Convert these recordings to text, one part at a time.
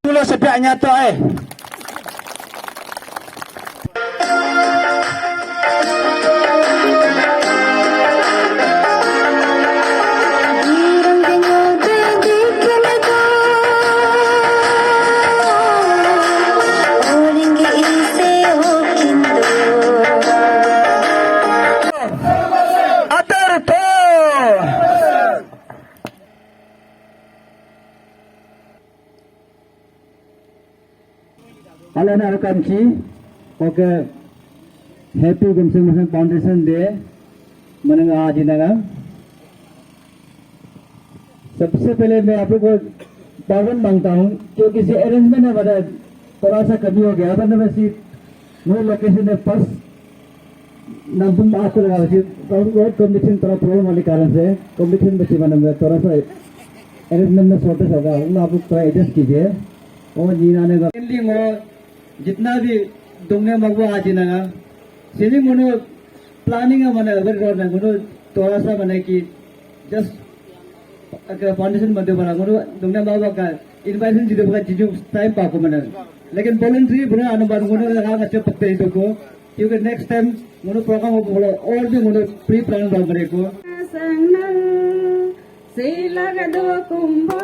Dulu sepiak nyata Ala na kamchi oke happy गुमसिंग mission foundation day मनाएंगे आज ही नगा। सबसे पहले मैं आप लोग को पावन मांगता हूँ क्योंकि किसी अरेंजमेंट में बड़ा थोड़ा सा कमी हो गया मतलब ऐसी नो लोकेशन में फर्स्ट नाम आपको लगा रोड कम्युनिकेशन थोड़ा प्रॉब्लम वाले कारण से कम्युनिकेशन बच्चे बना थोड़ा सा अरेंजमेंट में शॉर्टेज होगा उन आप लोग थोड़ा एडजस्ट कीजिए और जी नाने का जितना भी दुंगे मगवा आज ही नगा सीधी मुनो प्लानिंग है मने अगर रोड में मुनो थोड़ा सा मने कि जस्ट अगर फाउंडेशन मध्य बना मुनो दुनिया बाबा का इनवाइटेशन जिधर का चीजों टाइम पाको मने लेकिन वॉलंटरी बुरा अनुमान मुनो लगा अच्छे पत्ते ही तो को क्योंकि नेक्स्ट टाइम मुनो प्रोग्राम हो बोलो और भी मुनो प्री प्लान बना बने को से लगा दो कुंभा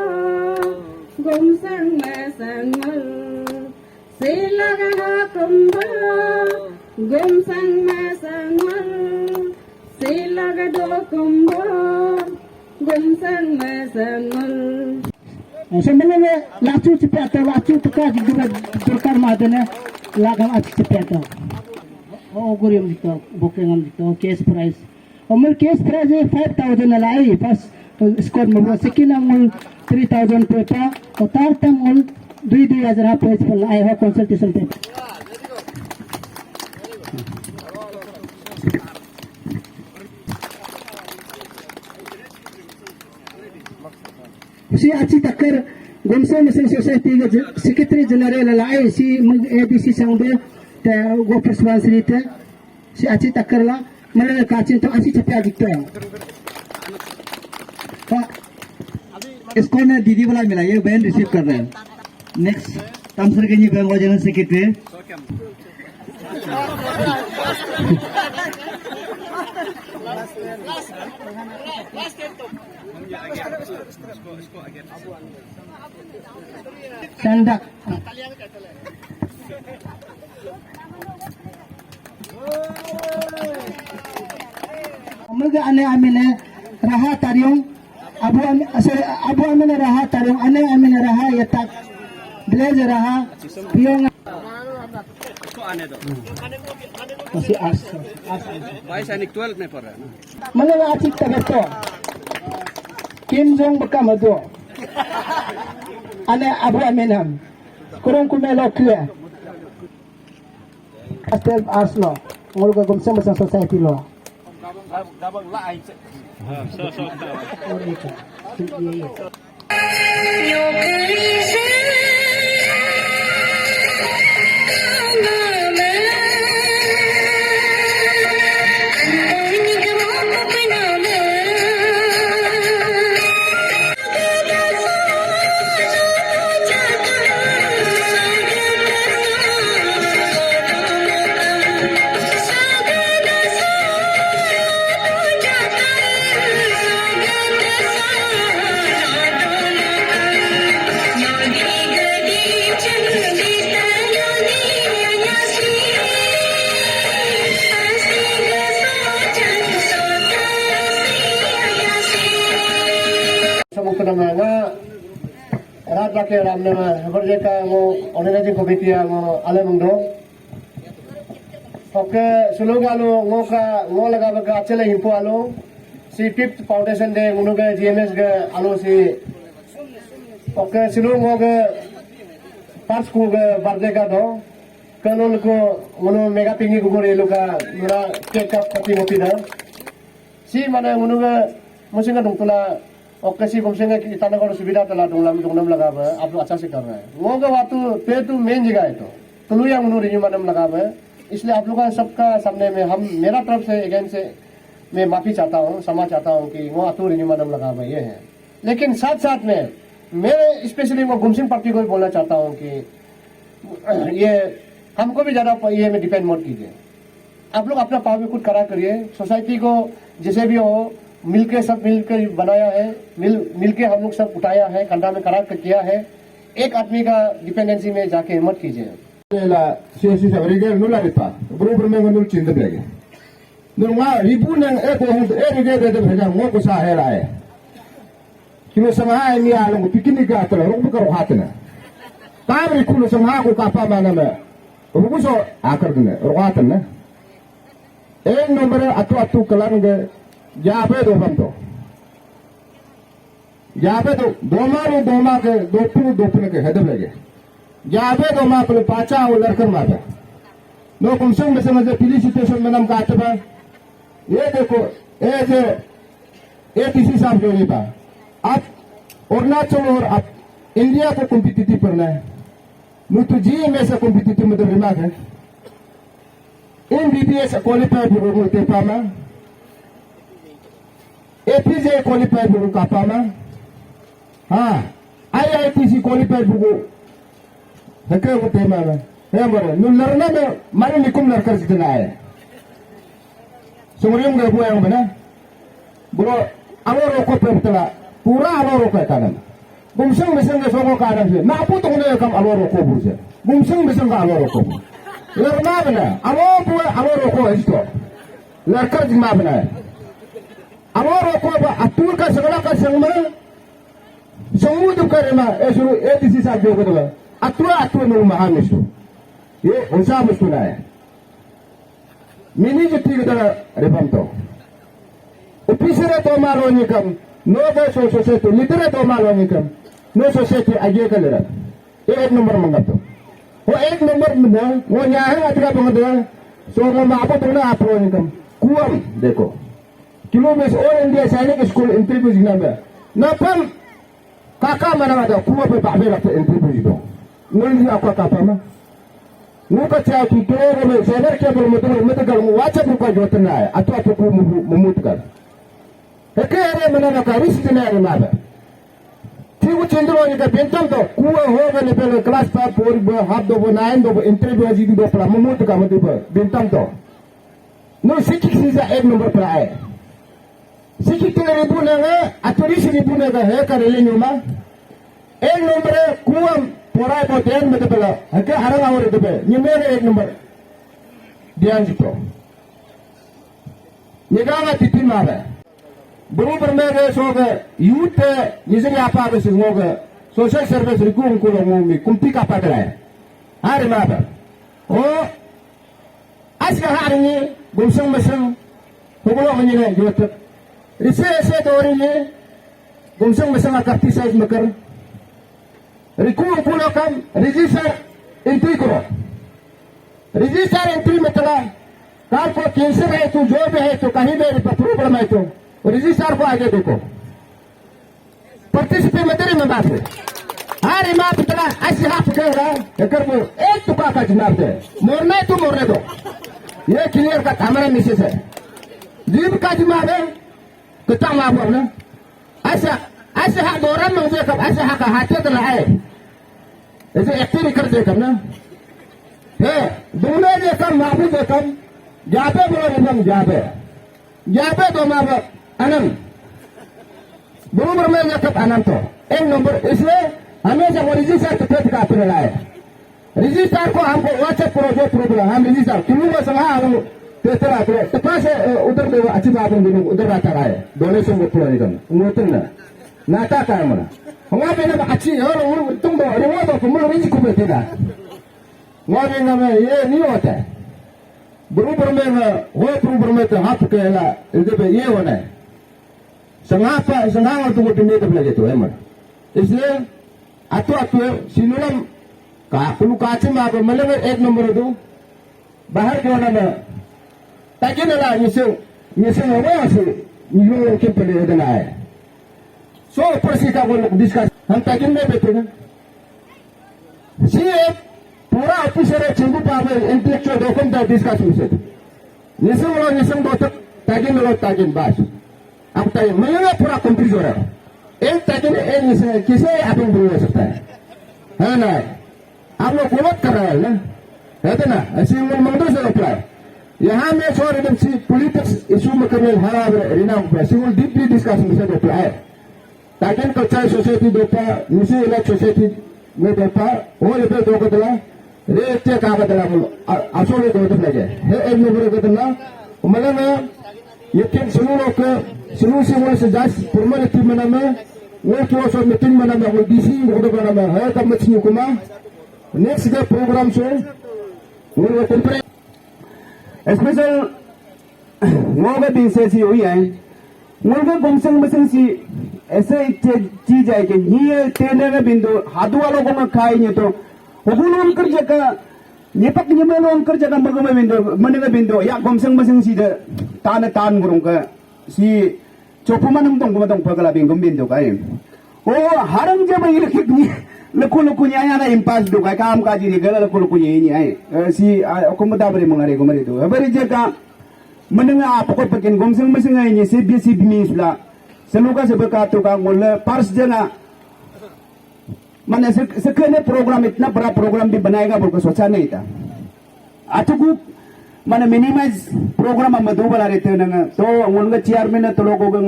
गुम संग में संगल से लगा कुंभा गुम संग में संगल से लगा दो कुंभा गुम संग में संगल sebenarnya में लाचू चिपटा लाचू तो का जिगरा दरकार मादने लागam अच्छी चिपटा ओ गुरियम दिखता बुकिंग दिखता केस प्राइस हमर केस प्राइस है 5000 लाई फर्स्ट स्कोर में सेकंड अमल 3000 पेटा और थर्ड अमल 2000 पेज पर आई हो कंसल्टेशन पे si aci takar gomsa mesin society ke secretary general lai si abc sangbe te go perswansri te si aci takar la mana kacin to aci chapya dikta है इसको ना दीदी वाला मिला ये बहन रिसीव कर रहे हैं नेक्स्ट तामसर के जी bank general secretary Sandak Omega ane amine raha tariung abu amine raha tariung ane amine raha yatak blaze raha piong masih ars भाई सैनिक 12 में पढ़ रहा है ना mana acik tagato Kim Jong bekam ado ane abu aminam kurang kumelo kue astel arslo ngolga gomsa masang society lo double line रात बाके रामने में हबरजे का वो ऑर्गेनाइजिंग कमेटी है वो आले मंगदो ओके सुलोग आलो वो लगा बका चले हिंपो आलो सी 5th फाउंडेशन डे मुनुगे जीएमएस के आलो सी ओके सुलोग के पांच को के बर्थडे का दो कनोल को मुनु मेगा पिंगी को गोरे लोका मुरा केक कप कति मोती दा सी माने मुनुगे मुसिंगा दुंतला ओके सी गुमसेंगे की इतना को सुविधा तला दुंगलम लगा है आप लोग अच्छा से कर रहे हैं वो का बात पे तो मेन जगह है तो तुलुया मुनु रिन्यू मैडम लगा है इसलिए आप लोगों का सबका सामने में हम मेरा तरफ से अगेन से मैं माफी चाहता हूँ क्षमा चाहता हूँ कि वो आतू रिन्यू मैडम लगा है ये है लेकिन साथ साथ में मैं स्पेशली वो गुमसिंग पार्टी को भी बोलना चाहता हूँ कि ये हमको भी ज्यादा ये में डिपेंड मत कीजिए। आप लोग अपना पावर में कुछ करा करिए। सोसाइटी को जैसे भी हो मिलके सब मिलकर बनाया है, मिलके हम लोग सब उठाया है, कंधा में करा कर किया है। एक आदमी का डिपेंडेंसी में जाके मत कीजिए। Sesi sabariga nula ripa, grup mengo nul cinta bege. Nulwa ribu nang eko hund rige de bega ngo ko sa hera hai. Kilo sama ni alung pikini ga tala rum ka rohatna. Tabri kulo sama ko kapa mana me. Rubu so akar dene rohatna. Ek number atu kalang ge jabe do bamto. Jabe do doma ke dopun ke hedab lege. जाबे तो माँ अपने पाचा और लड़कर माता no कुमसंग में समझे पुलिस स्टेशन में नाम काटे बा ये देखो ये किसी साहब जो नहीं बा आप अरुणाचल और आप इंडिया को कॉम्पिटिटिव करना है मुझे जी में से कॉम्पिटिटिव मतलब दिमाग है MBBS क्वालिफाइड हो गए पामा APJ क्वालिफाइड हो का पामा हाँ IITC क्वालिफाइड हो हके वो tema ना है मरे नुलरना में माने निकुम लड़कर जितना है सुमरियम गए बुआ बना बोलो अलोरो को पेटला पूरा अलोरो का कानम गुमसंग मिसंग के सोको कानम से ना पुत होने कम अलोरो को बुझे गुमसंग मिसंग का अलोरो को लरना बना अलोरो को इसको लड़कर जिमा बना है अलोरो को अतुल का सगला का संगम समुद्र करे ना ऐसे एडीसी साहब जो करला अतुआ में महामिशु ये उनसा मुस्कुरा है मिनी जितनी की तरह रिपम तो उपिसरे तो मालो निकम नो दे सोसाइटी लिटरे तो मालो निकम नो सोसाइटी आगे कर ले एक नंबर मंगा तो वो एक नंबर में वो यहाँ है अतरा बंगदे सो वो मापो तो ना आप लोग निकम कुआम देखो किलोमीटर ऑल इंडिया सैनिक स्कूल इंटरव्यू जिना में ना पम काका मना वाला कुआ पे बाबे रखते इंटरव्यू जिदो नूल आपका कापा में नूका चाहे कि तो में सेनर के बोल मत कर वाचा बुका जोतना है अतवा तो मुमुत कर हेके अरे मना ना का रिश्ते ने अरे माबे ठीक चंद्रो ने का बेंतम तो कुआ हो गने पहले क्लास 5 4 हाफ दो 9 दो इंटरव्यू जी दो प्ला मुमुत का मत बेंतम तो नो सिक्स सीजा एक नंबर पर आए सिक्स के रिबू ने अतरिस रिबू ने का है कर ले नुमा एक नंबर कुआ पोरा को ध्यान में दबला हके हरंग और दबे निमेरे एक नंबर ध्यान जितो निगाह तिथि मारे बरोबर में रे सोगे यूथ निजरी आपा के सिंगोगे सोशल सर्विस रिकू उनको लोगों में कुंती का पकड़ा है हारे मारे ओ आज का हारेंगे गुमसंग मसंग होगलो मनीने जो तक रिसे ऐसे तोरेंगे गुमसंग मसंग का 30 साइज में कर रिकूम कुलो कम रजिस्टर एंट्री करो रजिस्टर एंट्री में चला कार को कैंसर है तो जो भी है तो कहीं भी प्रॉब्लम है तो रजिस्टर को आगे देखो पार्टिसिपेट में तेरे में बात है हर इमाम इतना ऐसे हाथ कह रहा है कर वो एक टुकड़ा का जनाब दे मोरना तो मोरने दो ये क्लियर का हमारा मिसेज है जीव का जनाब है तो तम आप ना ऐसे हाथ दौरान में मुझे कब ऐसे हाथ हाथे तो है ऐसे एक्टिव कर दे कब ना है दोनों जे कम माफी दे कम जाबे बोलो नियम जाबे तो माफ अनम बरोबर में ये कब अनम तो एक नंबर इसलिए हमेशा वो रजिस्टर तो पेट का अपने लाए रजिस्टर को हमको व्हाट्सएप करो जो प्रॉब्लम हम रजिस्टर क्यों वो समझा हम तेरा तो पास उधर दे अच्छी बात है उधर आता रहा है डोनेशन को पूरा निकल उन्होंने ना नाता का मना हमारे पे ना अच्छी और तुम तो रिवॉर्ड तो तुम लोग नहीं कुछ देना वहाँ में ये नहीं होता है बरोबर में वो बरोबर में तो हाथ के ला इधर पे ये होना है संघा और तुमको टिन्ने तब लगे तो है मर इसलिए अतो सिनुलम का कुल काचे में आप मतलब एक नंबर दो बाहर क्यों ना ताकि ना ये हो गया से निलो के पहले देना है सो परसी का वो डिस्कस हम ताकि में बैठे ना सी पूरा ऑफिसर चंदू पावे इंटेलेक्चुअल डॉक्यूमेंट डिस्कस में निसम दो तक ताकि में ताकि बात अब ताकि मैं पूरा कंफ्यूज हो रहा है एक ताकि एक विषय किसे आप लोग बोल सकता है ना? आप लोग गलत कर रहे हैं ना, है ना? सिंगल मंदिर से अप्लाई यहाँ में सो रिलेटेड पॉलिटिक्स इशू में कभी हरा रिना सिंगल डीपली डिस्कशन से अप्लाई ताकि कच्चा सोसाइटी दोपा निशी इलाज सोसाइटी में दोपा वो इधर दो को दला रे चे का बदला बोलो असोले दो तो लगे है एक नंबर को दला मतलब ये क्या सुनो से जास पुरमल टीम में ना वो क्यों सो मीटिंग में ना वो डीसी वो तो ना है तब मत नहीं कुमा नेक्स्ट के प्रोग्राम से वो टेम्परेचर स्पेशल मोगा दिन से सी हुई है मोगा गमसंग मसंग सी ऐसे चीज है कि ये तेने में बिंदु हाथों वालों को मत खाए ये तो हुकुम कर जगह ये पक ये में लोन कर जगह मगो में बिंदु मने में बिंदु या गमसंग मसंग सी दे तान गुरुंग का सी चोपुमान हम तो गुम पगला बिंदु का है ओ हरंग जब ये लकु nya na impas do kai kam ka ji ga लकु ये ai si akomoda bari mangare gomari do bari jaga menenga pokok pekin gomseng meseng ai ni si bi bini sula seluka sebeka to ka ngol pars jana माने second program इतना बड़ा programme भी बनाएगा बोल के सोचा नहीं था अतुकु माने मिनिमाइज प्रोग्राम हम दो बना रहे थे ना तो उनका चेयरमैन तो लोगों को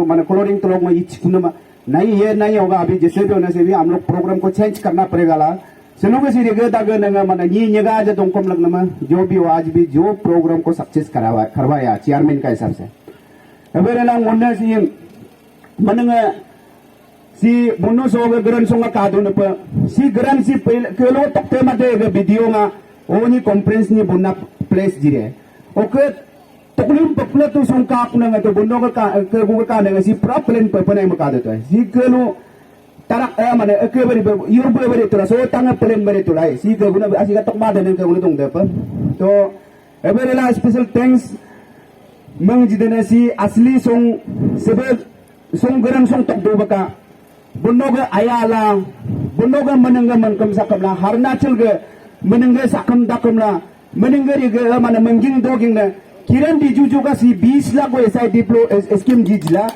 माने कलोरिंग तो लोग में इच्छुक नहीं ये नहीं होगा अभी जैसे भी होने से भी हम लोग प्रोग्राम को चेंज करना पड़ेगा ला सेनुको सी रेगे तागे नंगा माने ये निगा आज तुमको लगना में जो भी हो आज भी जो प्रोग्राम को सक्सेस करवाया चेयरमैन का हिसाब से अबे ना मुन्ना सी मनंगा si buno so ga gran so nga kado na pa si gran si kelo tokte ma de ga video nga oni conference ni bunna place dire o ke toklim pakla tu song ka na nga to buno ka ka na si problem pa pa na ma kado to si kelo tarak mane ke bari yur bari to so tanga plan bari to lai si ga buno asi ga tok ma de ka buno dong de pa to every la special thanks mang jidana si asli song sebe song gran song tok do baka bunoga ayala bunoga menengga menkam sakamla harnachal ge menengga sakam dakamla menengga ge mana mengjing doging na kiran di juju ka si 20 lakh ko SI diplo scheme jijla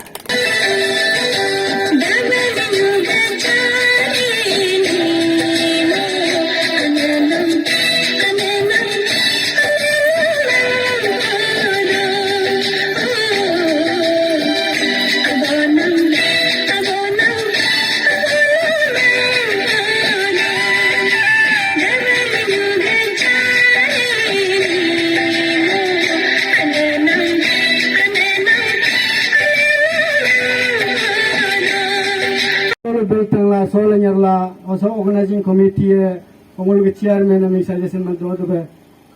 Biltangla solanyarla also organizing committee ngol ge chairman ami suggestion ma do do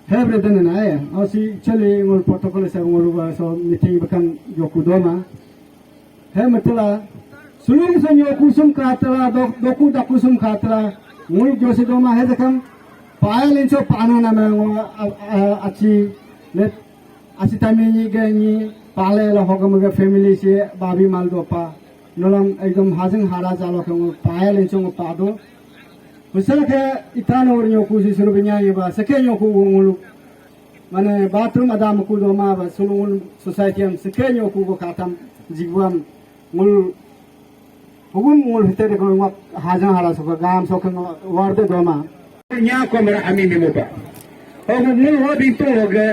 have written na ay asi chali ngol protocol sa ngol so meeting bakan yoku doma he matla sulung san yoku sum kratla doku dakusum khatla ngol jose doma he dakam payal inso pano na ma achi let asi tamini ge ni pale la hogam ge family se babi mal dopa nolong एकदम हाजंग हारा जालो के पायल इंचों पादो उसर के इतानो और योकु से शुरू बिन्या ये बा सके योकु मुलु माने बाथरूम अदा मुकु दो मा बा सुलुन सोसाइटी हम सके योकु को खातम जीवम मुल हुगुन मुल हिते को हाजंग हारा सो गाम सो के वार्डे दो मा nya ko mera ami memo ba o mu ho bi to ho ge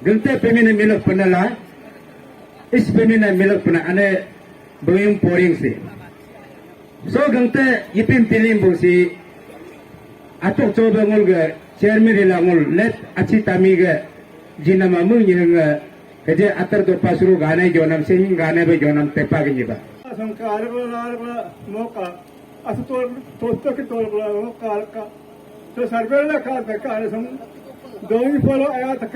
gante pemine milok panala is pemine milok pana ane Boyong pouring si. So gangte ipin pilim bo si atok coba ngol ge chairman rela ngol let achi tami ge jinama mung yang kerja atar do pasuru gane jonam sing gane be jonam tepa ge jiba. संकार मौका असं तो की तोल काल का तो सर्वेला काल बेकार सम दोनी फॉलो आया तक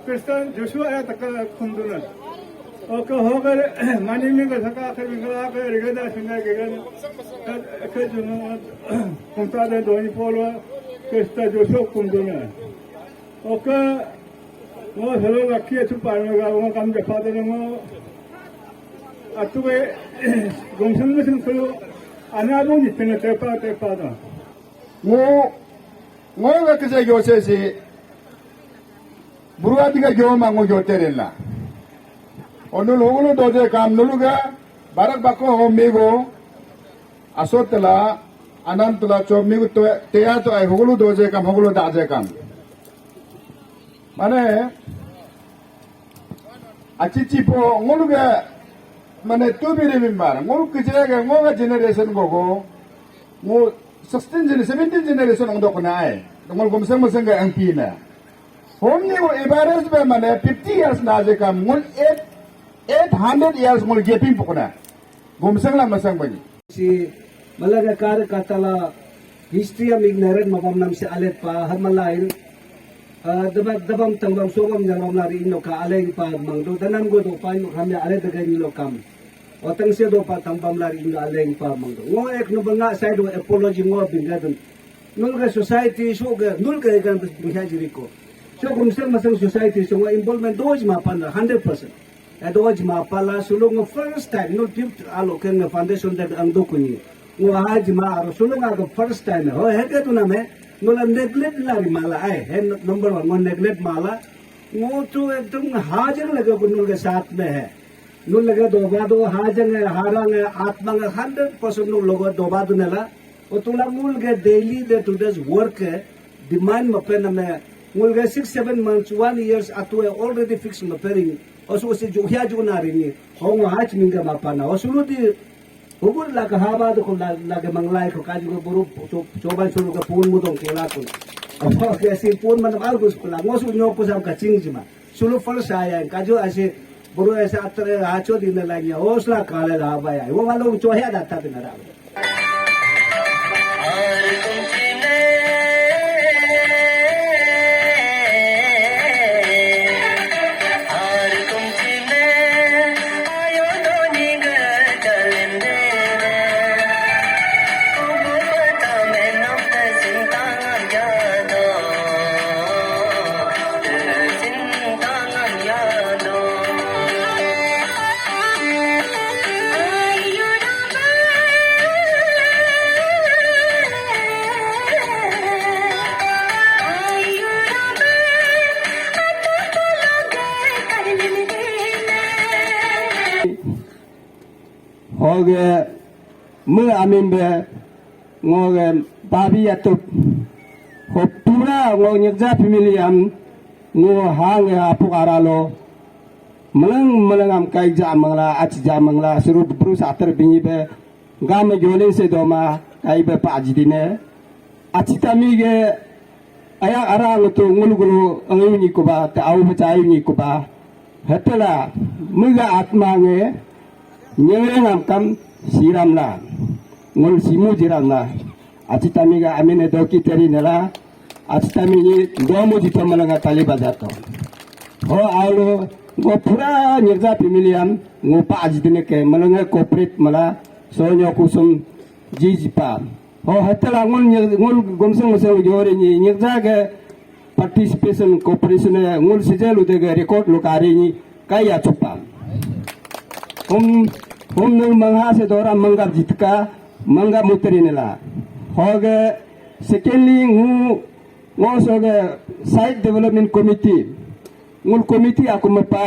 क्रिस्टन जोशु आया तक खुंदुना ओके होकर मानी में का सका कर बिगड़ा के रिगदा सिंगा के गन के जुनो कुंता दे दोनी फॉलो क्रिस्टन जोशु खुंदुना ओके वो हेलो रखिए छुपाने का वो काम के फादर ने अतुवे गमसन में संकलो अनाबो नितने तेपा दा ngo ga kise gyose si buruati ga gyo mango gyoterella onu logolo doje kam nuluga barak bako ho mego asotela anantela chomni to teya to ai hogulu doje kam hogulu daje kam mane achichi po ngoluga mane tubiri mimbar ngol kujega ngoga generation gogo ngo 16 generation 17 generation ngdo kunai ngol gomsang masanga angpi na homni wo average be mane 50 years na je kam ngol 800 years ngol gaping pokona gomsang la masang bani si malaga kar katala history am ignorant mabam nam se alet pa hamalain dabam tangbam sogam janam lari ino ka aleng pa mangdo danam go do pa ino kami alet daga ino kam otang se do pa tangbam lari ino aleng pa mangdo ngo ek no banga side do apology ngo bingadun nulga society so ga nulga egan bingha jiriko so gumsang masang society so ngo involvement doj ma pan 100% doj ma pala sulung first time no tip alo ken foundation that ang do kuni ngo haj ma aro sulung aga first time ho heke tu na me ngola neglect lari mala ai है number 1 ngo neglect माला ngo तो एकदम हाजर लगे बुनुल के साथ में है नु लगे दोबा दो हाजर है हारंग है आत्मा का 100% नु लोग दोबा दो नेला और तुला मूल के डेली दे टुडेस वर्क है डिमांड मपे न में मूल के 6-7 months 1 years अतु है ऑलरेडी फिक्स मपेरिंग और सो से जो हिया जो ना रही हो हाज मिंगा मापाना और सुनो दी Hukur lah ke haba tu kalau lagi menglai kau kaji kau buru coba suruh ke pun mudong kela pun. Apa ke si pun mana bagus pula. Ngosu nyok pusam kacing cuma. Suruh first saya kaji asyik buru asyik atre haco di lagi. Oslah kale lah haba ya. Wo malu cohya data tu nara. Hoge mu amin be ngoge babi atup hopura ngo nyekja pemilihan ngo hang apuk aralo melang am kai jam mangla ach jam mangla suruh brus ater bingi be gam jolin se doma kai be pajidine achitami ge aya arang tu ngulu angini ko ba ta au bachai ni ko ba hetela muga atma nge nyereng kam siram la ngol simu jiram la achitami ga amene doki teri nela achitami ni domo jito malanga tali bajato ho aulo go pura nyerja pemilihan ngo pa ajidine ke malanga corporate mala sonyo kusum jijipa ho hetela ngol gomsang mosang jore ni nyerja ge participation cooperation ngol sejelu de record lokari ni kaya chopa हम मंगा से दौरा मंगा जितका मंगा मुतरी नेला होगे सेकेंडली ngो सोगे site development committee ngul committee aku मपा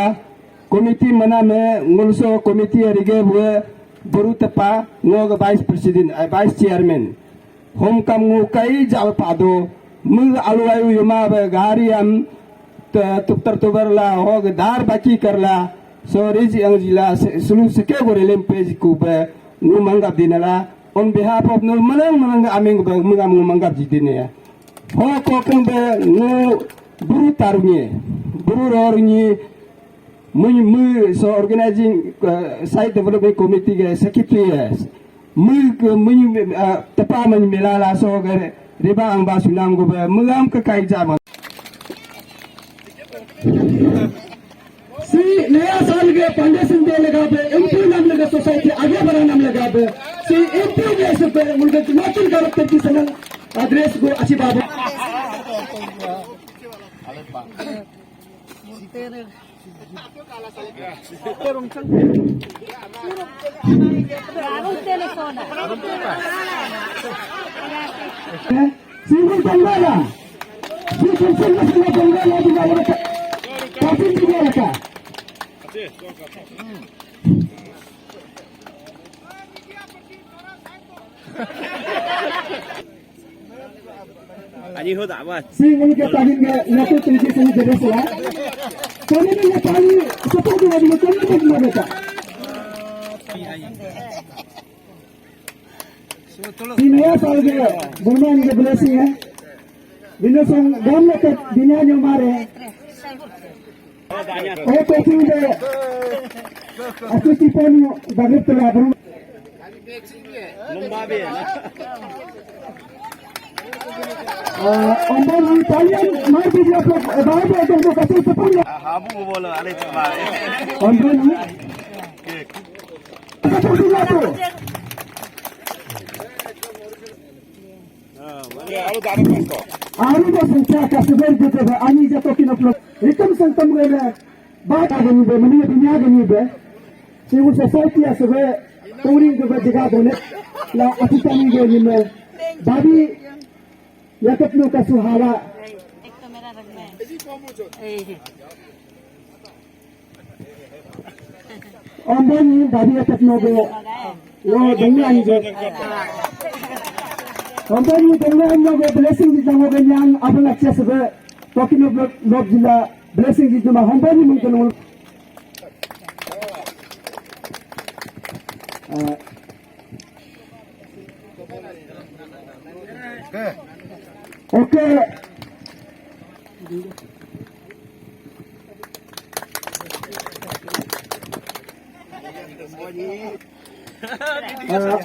कमिटी मना में ngul सो कमिटी रिगे हुए बरु तपा ngो वाइस प्रेसिडेंट वाइस चेयरमैन हम kam ngो कई जाव पादो मुग अलवायु यमा गारी हम तुक्तर तुबरला होगे दार बाकी करला so rezi ang jila sulu seke gore lempej kuba nu manggap dinala on behalf of nul malang ameng ba mungam manggap jidine ho ko kang be nu buru tarunye buru rorunye mu so organizing site development committee ge secretary mu tapa man melala so ge riba ang basunang go ba mungam ka kai jama सी नया साल के foundation दे लगा पे MP नाम लगा society आगे बढ़ाना नाम लगा पे सी एमपी जैसे पे मुल्क की नौकरी करते की सनल एड्रेस को अच्छी बात है सिंगल बंगाला सिंगल बंगाला दिखाया काफी दिखाया रखा Sing ini kita ingin nak terjadi sini jadi salah. Kami ni Nepali seperti mana dia kami ni mereka. Sini ya sahaja Burma ni blessing है. Bina sang gam nak bina ni mare. Oh tapi dia aku tipon bagit telah Burma. Ombon ni kalian mar dije आप लोग बाहर बैठे तो कैसे सफल है हाबू बोलो अरे चला ओम्बन ni सफल दिया तो आनी तो संख्या का सुबह देते हैं आनी जब कि आप लोग रिकम संतम गए बात आ गई है मनी दुनिया गई है सिविल सोसाइटी है सुबह टूरिंग के जगह बोले ला अतिथि गई में बाबी या कितनों का सुहावा एक तो मेरा रंग में ओम्बन बाबी या कितनों के वो दुनिया ही जो ओम्बन दुनिया हम लोग ब्लेसिंग जितना हो गया यान अपन अच्छे से टॉकिंग ऑफ लोग जिला ब्लेसिंग जितना ओम्बन मुमकिन हो ओके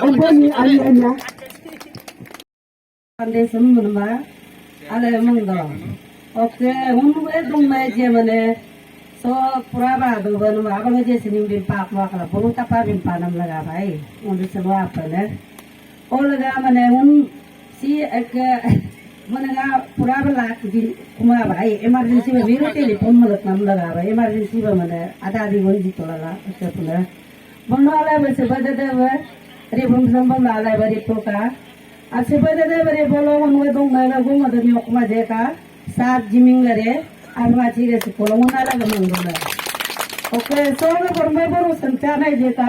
ओम्बन आई है ना फाउंडेशन मनवा आले मंगदो ओके उनवे दंनाय जे माने सो पुरा बादो बनवा आबंग जे सिनिम बिन पाक वाकला बोलु तपा बिन पानम लगा भाई उन सलवा आपने ओ लगा माने उन सी एक मनगा पुरा बला दिन कुमा भाई इमरजेंसी में मेरो टेलीफोन मदद नाम लगा भाई इमरजेंसी में माने आधा दिन वंजी तोला उसे पुनः बनवाला वैसे बदे दे रे बम संबम लाला बरी टोका अच्छे बदे दे बरे बोलो उनवे दंग ना गो मदद में कुमा जे का सात जिमिंग लरे आबा चिरे से कोलो उनाला गमंगो ना ओके सो में परमे बरो संख्या नहीं देता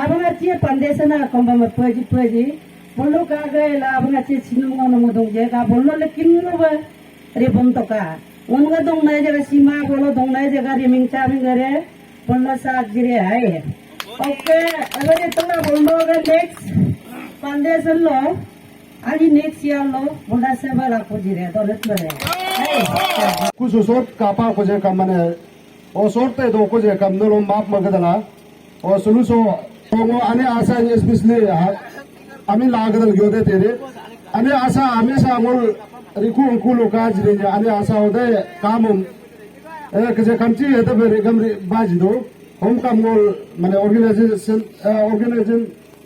आबा चिए फाउंडेशन ना कंबा में पजी बोलो का गए ला आबा चिए सिनुंगो न मदंग जे का बोलो लेकिन नो रे बम तो का उनवे दंग ना जगह सीमा बोलो दंग ना जगह रे मिंचा में करे बोलो सात जिरे है ओके अगर ये तुम बोलो अगर नेक्स्ट फाउंडेशन लो आज नेक्स्ट ईयर लो बोला से बड़ा को जिरे तो लेट ले कुछ सोट कापा को जे कम ने ओ सोट ते दो को जे कम नो माप मगदला ओ सुलुसो तो अने आशा स्पेशली आमी लागदल गयोदे तेरे अने आशा हमेशा मोल रिकु अंकु लोका जिरे अने आशा होदे काम एक जे कमची है तो गम बाज दो होम का मोल माने ऑर्गेनाइजेशन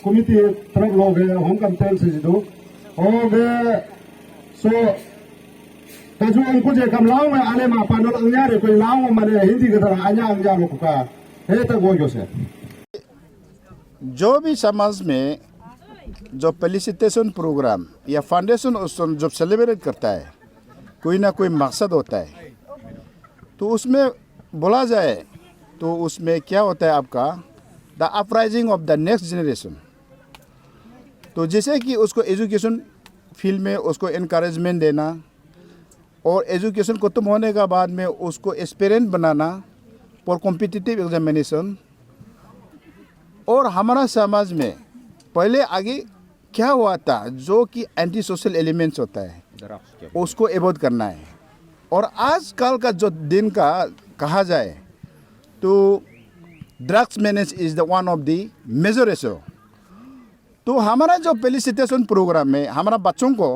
कमिटी तरफ लोग है होम का तेल से दो हो गए सो तजु अंकु जे कम लाओ में आने मा पानो अंया रे कोई लाओ माने हिंदी के तरह आया अंया लोग का है तो गोयो से जो भी समाज में जो फेलिसिटेशन प्रोग्राम या फाउंडेशन उत्सव जब सेलिब्रेट करता है कोई ना कोई मकसद होता है तो उसमें बोला जाए तो उसमें क्या होता है आपका the uprising of the next generation. तो जैसे कि उसको एजुकेशन फील्ड में उसको इनकरेजमेंट देना और एजुकेशन खत्म होने के बाद में उसको aspirant banana for competitive examination. और हमारा समाज में पहले आगे क्या हुआ था जो कि एंटी सोशल एलिमेंट्स होता है उसको एवॉइड करना है। और आजकल का जो दिन का कहा जाए तो drugs manage is the one of the major issue. तो हमारा जो फेलिसिटेशन प्रोग्राम में हमारा बच्चों को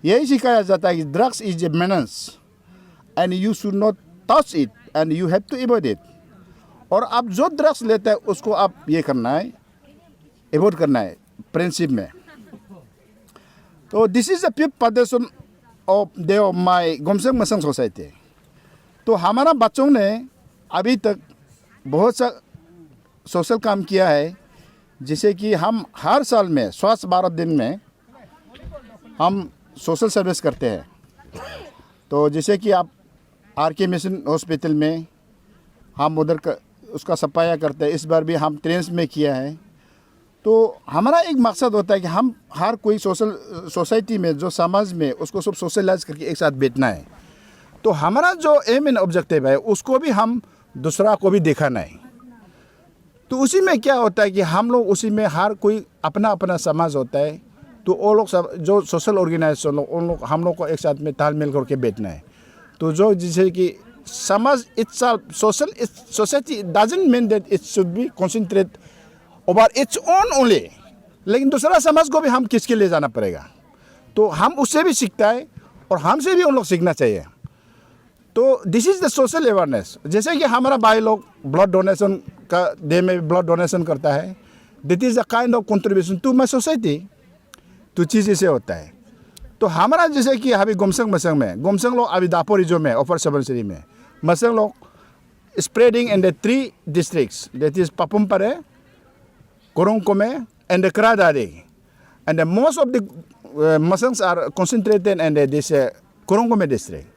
यही सिखाया जाता है कि drugs is a menace and you should not touch it and you have to avoid it. और आप जो ड्रग्स लेते हैं उसको आप ये करना है एवॉइड करना है फ्रेंडशिप में। तो this is the fifth foundation of day of my गोमसेंग मसंग सोसाइटी। तो हमारा बच्चों ने अभी तक बहुत सा सोशल काम किया है जिसे कि हम हर साल में स्वच्छ भारत दिन में हम सोशल सर्विस करते हैं। तो जैसे कि आप RK मिशन हॉस्पिटल में हम उधर उसका सफाया करते हैं। इस बार भी हम ट्रेन्स में किया है। तो हमारा एक मकसद होता है कि हम हर कोई सोसाइटी में जो समाज में उसको सब सोशलाइज करके एक साथ बैठना है। तो हमारा जो एम एंड ऑब्जेक्टिव है उसको भी हम दूसरा को भी दिखाना है। तो उसी में क्या होता है कि हम लोग उसी में हर कोई अपना अपना समाज होता है, तो वो लोग सब जो सोशल ऑर्गेनाइजेशन लोग उन लोग हम लोग को एक साथ में तालमेल करके बैठना है। तो जो जैसे कि समाज itself society doesn't mean that it should be concentrate over its own only, लेकिन दूसरा समाज को भी हम किसके ले जाना पड़ेगा। तो हम उससे भी सीखता है और हमसे भी उन लोग सीखना चाहिए। तो this is the social awareness. जैसे कि हमारा भाई लोग ब्लड डोनेशन का डे में ब्लड डोनेशन करता है, that is the kind of contribution to my society. तो चीज़ इसे होता है। तो हमारा जैसे कि अभी गोमसंग लोग अभी दापोरिजो में अपर सुबनसिरी में मसंग लोग spreading in the 3 districts, that is Papumpare, Korongkome and the Kradari, and most of the Masangs are concentrated in this Korongkome district.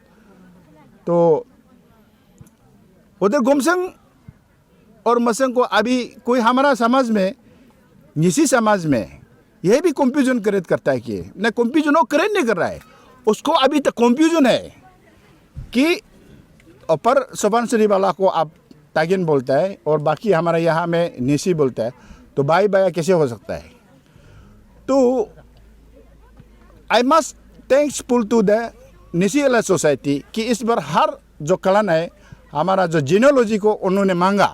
तो उधर गोमसंग और मसंग को अभी कोई हमारा समाज में निसी समाज में यह भी कंफ्यूजन क्रिएट करता है कि न कंफ्यूजन वो क्रिएट नहीं कर रहा है, उसको अभी तक कंफ्यूजन है कि अपर सुबनसिरी वाला को आप तागिन बोलता है और बाकी हमारा यहाँ में निसी बोलता है, तो भाई भाई कैसे हो सकता है। तो I must thankful to the Nyishi elite society कि इस बार हर जो क्लान है हमारा जो जीनोलॉजी को उन्होंने मांगा।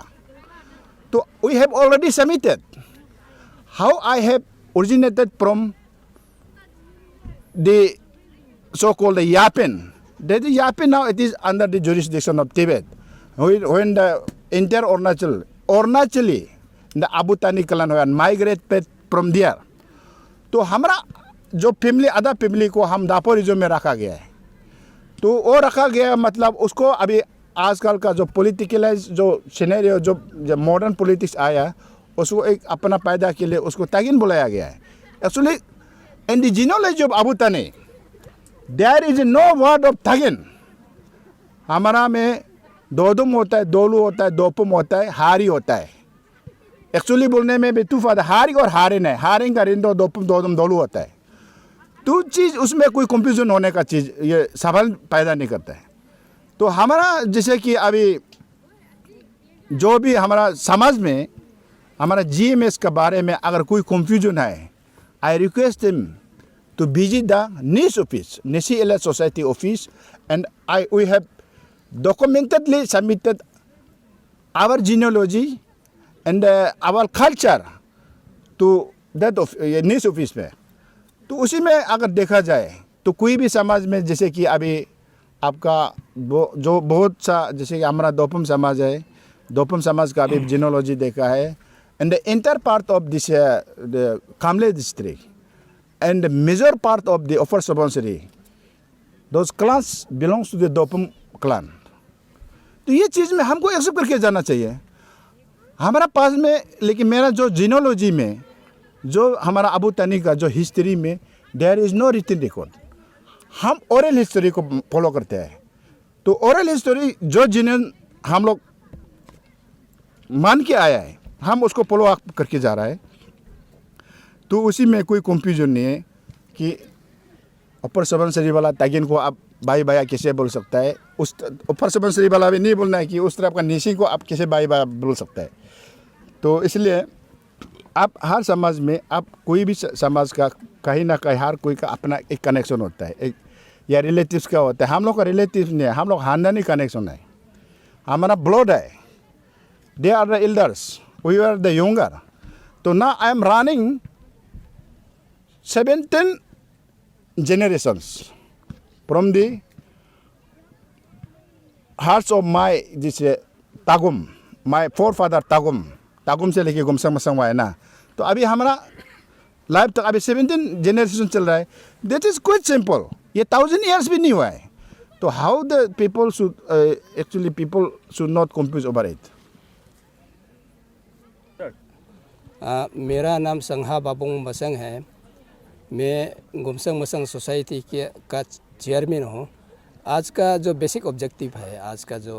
तो we have already submitted how I have originated from the so-called Yapen. That is Yapen now, it is under the jurisdiction of Tibet. When the entire Arunachali, the Abutani clan were migrated from there. तो हमारा जो family other family को हम दापोरिजो में रखा गया है। तो वो रखा गया मतलब उसको अभी आजकल का जो पॉलिटिकलाइज जो सिनेरियो जो मॉडर्न पॉलिटिक्स आया उसको एक अपना पैदा के लिए उसको तागिन बुलाया गया है। Actually in the genealogy of Abotani there is no word of Tagin. हमारा में दोदुम होता है, दोलू होता है, दोपुम होता है, हारी होता है। एक्चुअली बोलने में भी तूफान हारी और हारिन है, हारिन का रिंदो दोपुम दोदुम दोलू होता है। तो चीज़ उसमें कोई कंफ्यूजन होने का चीज़ ये सवाल पैदा नहीं करता है। तो हमारा जैसे कि अभी जो भी हमारा समाज में हमारा GMS के बारे में अगर कोई कंफ्यूजन है, I request him to visit the NES office, Nyishi elite society office, and we have documentedly submitted our genealogy and our culture to that NES office में। तो उसी में अगर देखा जाए तो कोई भी समाज में जैसे कि अभी आपका जो बहुत सा जैसे कि हमारा दोपम समाज है, दोपम समाज का अभी जीनियोलॉजी देखा है। And the entire part of this the Kamle district and the major part of the Upper Subansiri, those clans belongs to the Dopum clan. तो ये चीज़ में हमको एक्सेप्ट करके जाना चाहिए हमारा पास में। लेकिन मेरा जो जीनोलॉजी में जो हमारा अबूतानी का जो हिस्ट्री में there is no written record, हम ओरल हिस्ट्री को फॉलो करते हैं। तो ओरल हिस्ट्री जो जिन्हें हम लोग मान के आया है हम उसको फॉलो अप करके जा रहा है। तो उसी में कोई कंफ्यूजन नहीं है कि अपर सुबनसिरी वाला तागिन को आप भाई भाई कैसे बोल सकता है, उस अपर सुबनसिरी वाला भी नहीं बोलना है कि उस तरफ का निसी को आप कैसे भाई भाई बोल सकता है। तो इसलिए आप हर समाज में आप कोई भी समाज का कहीं ना कहीं हर कोई का अपना एक कनेक्शन होता है, एक या रिलेटिव्स का होता है। हम लोग का रिलेटिव्स नहीं है, हम लोग खानदानी कनेक्शन है, हमारा ब्लड है। They are the elders, we were the younger. So now I am running 17 generations from the hearts of my this Tagum, my forefather Tagum से लेके गोमसंग मसंग है ना। तो अभी हमारा लाइफ तक अभी 17 जनरेशन चल रहा है। That is quite simple, ये 1000 years भी नहीं हुआ है। तो how the people should actually people should not confuse over it. मेरा नाम संघा बाबुंग मसंग है। मैं गोमसंग मसंग सोसाइटी का चेयरमैन हूँ। आज का जो बेसिक ऑब्जेक्टिव है, आज का जो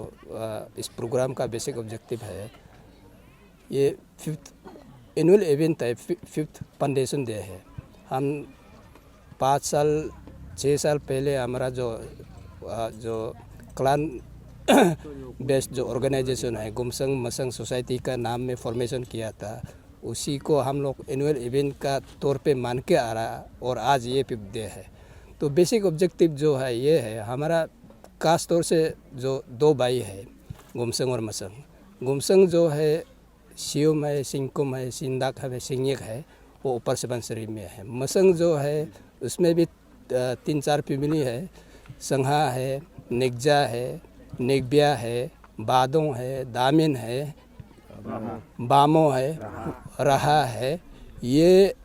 इस प्रोग्राम का बेसिक ऑब्जेक्टिव है, ये 5th एनुअल इवेंट है, 5th फाउंडेशन डे है। हम 6 साल पहले हमारा जो क्लान बेस्ड जो ऑर्गेनाइजेशन है गुमसंग मसंग सोसाइटी का नाम में फॉर्मेशन किया था, उसी को हम लोग एनुअल इवेंट का तौर पे मान के आ रहा, और आज ये 5th डे है। तो बेसिक ऑब्जेक्टिव जो है ये है, हमारा खास तौर से जो 2 भाई है गुमसंग और मसंग। गुमसंग जो है शियोम है, सिंकुम है, सिंदाक है, सिंगेक है, वो ऊपर सुबनसिरी में है। मसंग जो है उसमें भी 3-4 फैमिली है, संहा है, निगजा है, निगबिया है, बादों है, दामिन है, बामो है, रहा है, ये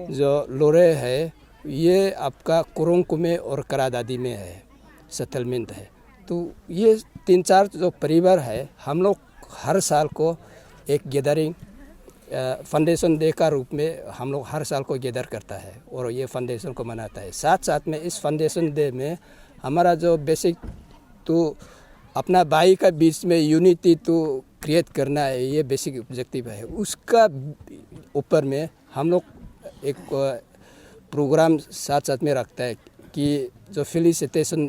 जो लोरे है ये आपका कुरुंकुमे और करादादी में है, सेटलमेंट है। तो ये 3-4 जो परिवार है, हम लोग हर साल को एक गैदरिंग फाउंडेशन डे का रूप में हम लोग हर साल को गैदर करता है और ये फाउंडेशन को मनाता है। साथ साथ में इस फाउंडेशन डे में हमारा जो बेसिक तो अपना भाई का बीच में यूनिटी तो क्रिएट करना है, ये बेसिक ऑब्जेक्टिव है। उसका ऊपर में हम लोग एक प्रोग्राम साथ साथ में रखता है कि जो फेलिसिटेशन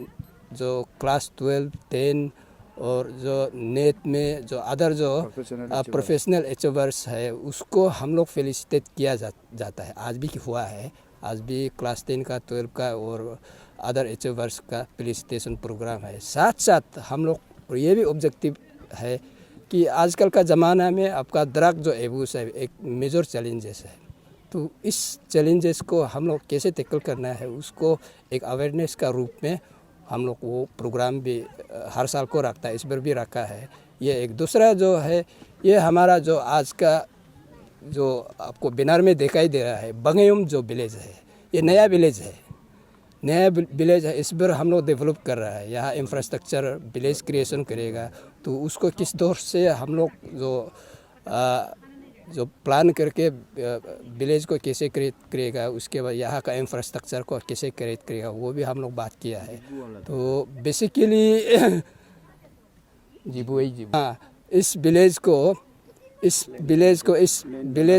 जो क्लास 12, 10 और जो नेट में जो अदर जो प्रोफेशनल अचीवर्स है उसको हम लोग फेलिसिटेट किया जाता है। आज भी हुआ है, आज भी क्लास 10 का, 12 का और अदर अचीवर्स का फेलिसिटेशन प्रोग्राम है। साथ साथ हम लोग ये भी ऑब्जेक्टिव है कि आजकल का ज़माना में आपका ड्रग जो एब्यूज़ है एक मेजर चैलेंजेस है। तो इस चैलेंजेस को हम लोग कैसे टैकल करना है उसको एक अवेयरनेस का रूप में हम लोग वो प्रोग्राम भी हर साल को रखता है, इस बार भी रखा है। ये एक दूसरा जो है, ये हमारा जो आज का जो आपको बैनर में दिखाई दे रहा है बंगयुम जो विलेज है, ये नया विलेज है, नया विलेज है। इस बार हम लोग डेवलप कर रहा है, यहाँ इंफ्रास्ट्रक्चर विलेज क्रिएशन करेगा। तो उसको किस दौर से हम लोग जो प्लान करके विलेज को कैसे क्रिएट करेगा, उसके बाद यहाँ का इंफ्रास्ट्रक्चर को कैसे क्रिएट करेगा, वो भी हम लोग बात किया है। तो बेसिकली हाँ, इस विलेज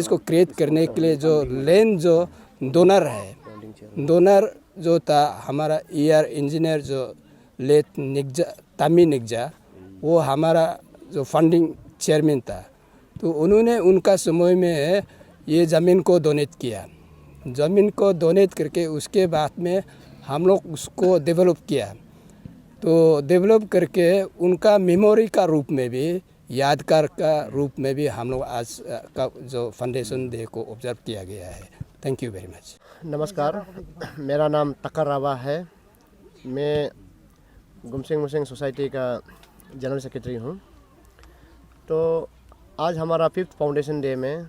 को क्रिएट करने के लिए जो लैंड जो डोनर है, डोनर जो था हमारा ER इंजीनियर जो लेट निगजा तामी निगजा, वो हमारा जो फंडिंग चेयरमैन था। तो उन्होंने उनका समय में ये ज़मीन को डोनेट किया। ज़मीन को डोनेट करके उसके बाद में हम लोग उसको डेवलप किया। तो डेवलप करके उनका मेमोरी का रूप में भी, यादगार का रूप में भी हम लोग आज का जो फाउंडेशन डे को ऑब्जर्व किया गया है। Thank you very much. नमस्कार, मेरा नाम तकर रावा है। मैं गुमसिंग मुसिंग सोसाइटी का जनरल सेक्रेटरी हूँ। तो आज हमारा 5th फाउंडेशन डे में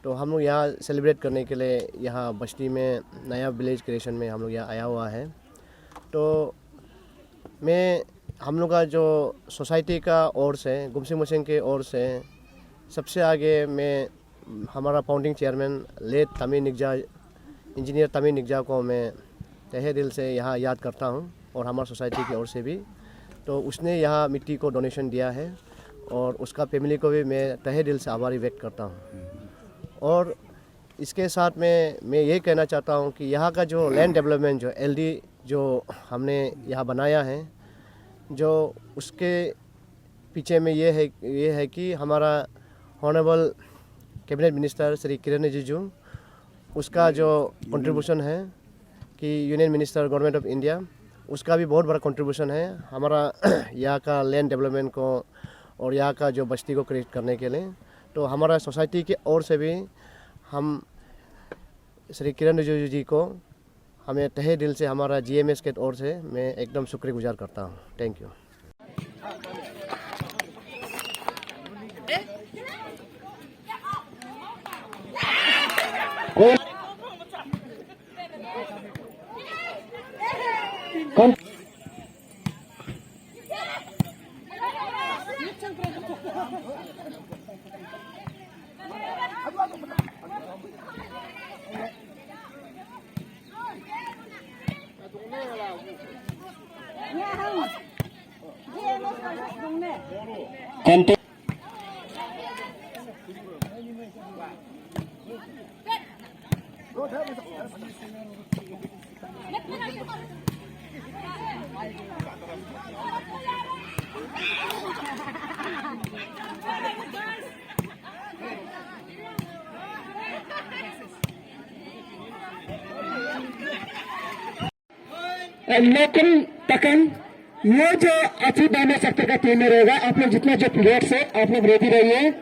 तो हम लोग यहाँ सेलिब्रेट करने के लिए यहाँ बस्ती में नया विलेज क्रिएशन में हम लोग यहाँ आया हुआ है। तो मैं हम लोग का जो सोसाइटी का ओर से, गुमसिंग मुसिंग के ओर से सबसे आगे मैं हमारा फाउंडिंग चेयरमैन लेट तामी निगजा, इंजीनियर तामी निगजा को मैं तहे दिल से यहाँ याद करता हूँ, और हमारा सोसाइटी की ओर से भी। तो उसने यहाँ मिट्टी को डोनेशन दिया है और उसका फैमिली को भी मैं तहे दिल से आभारी व्यक्त करता हूँ। और इसके साथ में मैं ये कहना चाहता हूँ कि यहाँ का जो लैंड डेवलपमेंट जो LD जो हमने यहाँ बनाया है, जो उसके पीछे में ये है कि हमारा honourable cabinet minister Shri Kiran Rijiju, उसका जो कंट्रीब्यूशन है कि union minister government of India, उसका भी बहुत बड़ा कंट्रीब्यूशन है हमारा यहाँ का लैंड डेवलपमेंट को और यहाँ का जो बस्ती को क्रिएट करने के लिए। तो हमारा सोसाइटी की ओर से भी हम श्री किरण रिजिजू जी को हमें तहे दिल से हमारा GMS के ओर से मैं एकदम शुक्रगुजार करता हूँ। Thank you. लोकल तकन ये जो अच्छी दाना सेक्टर का टीम में रहेगा, आप लोग जितना जो प्लेयर्स है आप लोग रेडी रहिए।